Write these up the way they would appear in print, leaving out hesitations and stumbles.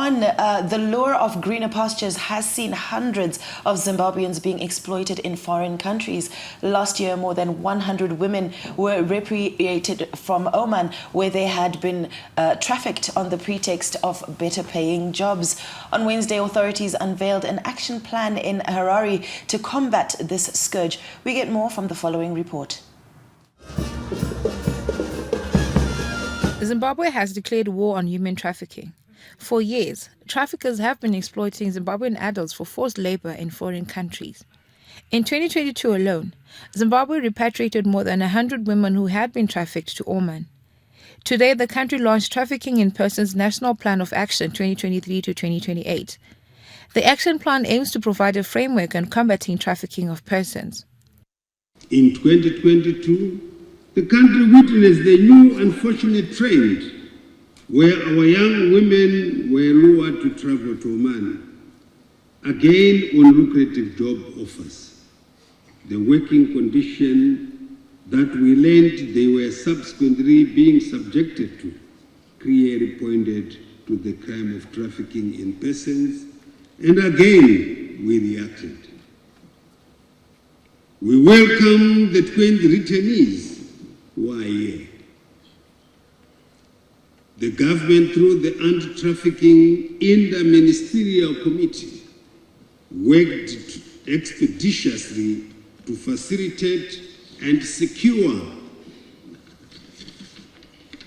on, the lure of greener pastures has seen hundreds of Zimbabweans being exploited in foreign countries. Last year, more than 100 women were repatriated from Oman, where they had been trafficked on the pretext of better paying jobs. On Wednesday, authorities unveiled an action plan in Harare to combat this scourge. We get more from the following report. Zimbabwe has declared war on human trafficking. For years, traffickers have been exploiting Zimbabwean adults for forced labor in foreign countries. In 2022 alone, Zimbabwe repatriated more than 100 women who had been trafficked to Oman. Today, the country launched Trafficking in Persons National Plan of Action 2023 to 2028. The action plan aims to provide a framework on combating trafficking of persons. In 2022, the country witnessed a new unfortunate trend where our young women were lured to travel to Oman, again on lucrative job offers. The working condition that we learned they were subsequently being subjected to clearly pointed to the crime of trafficking in persons, and again we reacted. We welcome the 20 returnees who are here. The government, through the Anti-Trafficking Inter-Ministerial Committee, worked expeditiously to facilitate and secure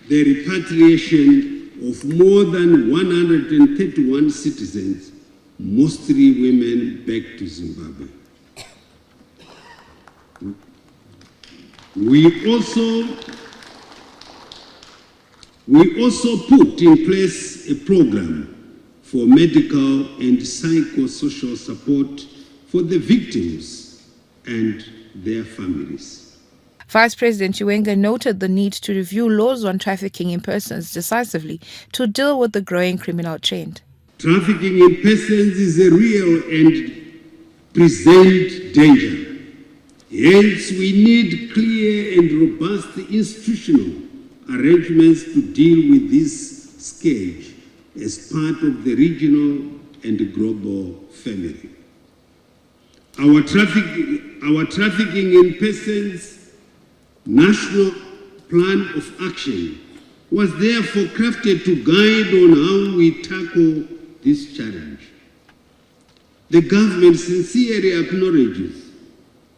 the repatriation of more than 131 citizens, mostly women, back to Zimbabwe. We also put in place a program for medical and psychosocial support for the victims and their families. Vice President Chiwenga noted the need to review laws on trafficking in persons decisively to deal with the growing criminal trend. Trafficking in persons is a real and present danger. Hence, we need clear and robust institutional arrangements to deal with this scourge as part of the regional and global family. Our trafficking in persons national plan of action was therefore crafted to guide on how we tackle this challenge. The government sincerely acknowledges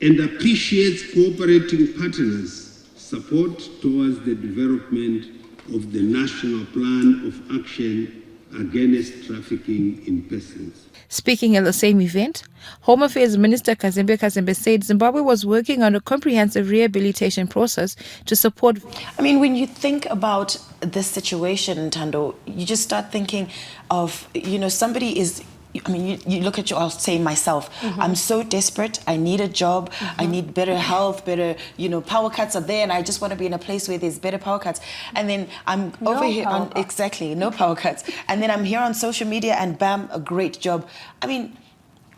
and appreciates cooperating partners' support towards the development of the National Plan of Action against Trafficking in Persons. Speaking at the same event, Home Affairs Minister Kazembe said Zimbabwe was working on a comprehensive rehabilitation process to support. I mean, when you think about this situation, Tando, you just start thinking of, somebody is... I mean, you look at I'll say myself, I'm so desperate, I need a job, I need better health, better, power cuts are there, and I just want to be in a place where there's better power cuts. And then I'm over here on, exactly, no power cuts. And then I'm here on social media and bam, a great job. I mean,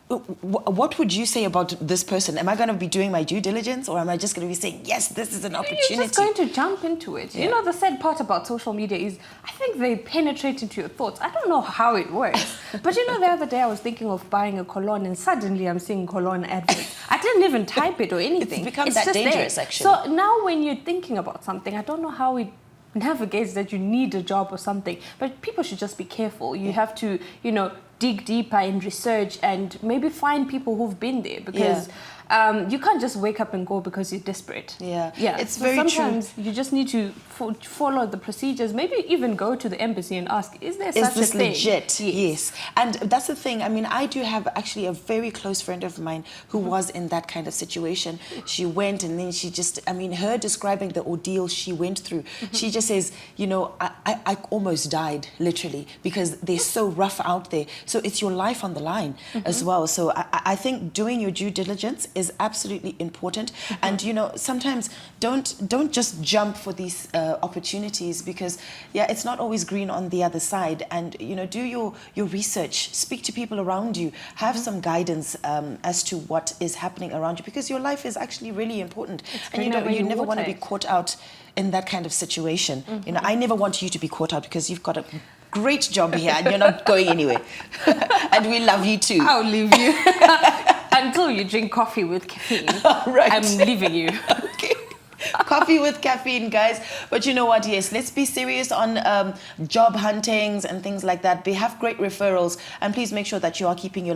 what would you say about this person? Am I going to be doing my due diligence, or am I just going to be saying, yes, this is an opportunity? You're just going to jump into it. Yeah. The sad part about social media is I think they penetrate into your thoughts. I don't know how it works. But the other day I was thinking of buying a cologne and suddenly I'm seeing cologne adverts. I didn't even type it or anything. It's become that dangerous, actually. So now when you're thinking about something, I don't know how it navigates that you need a job or something. But people should just be careful. You have to, dig deeper and research and maybe find people who've been there, because you can't just wake up and go because you're desperate. Yeah, it's so very true. Sometimes you just need to follow the procedures, maybe even go to the embassy and ask, is there such a thing? Is this legit? Yes. And that's the thing. I mean, I do have actually a very close friend of mine who was in that kind of situation. She went and then she just, her describing the ordeal she went through, she just says, I almost died, literally, because they're so rough out there. So it's your life on the line as well. So I think doing your due diligence is absolutely important. And, sometimes don't just jump for these opportunities, because it's not always green on the other side. And do your research, speak to people around you, have some guidance as to what is happening around you, because your life is actually really important. And you never want to be caught out in that kind of situation. I never want you to be caught out, because you've got a great job here and you're not going anywhere. And we love you too. I'll leave you. Until you drink coffee with caffeine. Right. I'm leaving you. Okay. Coffee with caffeine, guys. But you know what? Yes, let's be serious on job huntings and things like that. We have great referrals, and please make sure that you are keeping your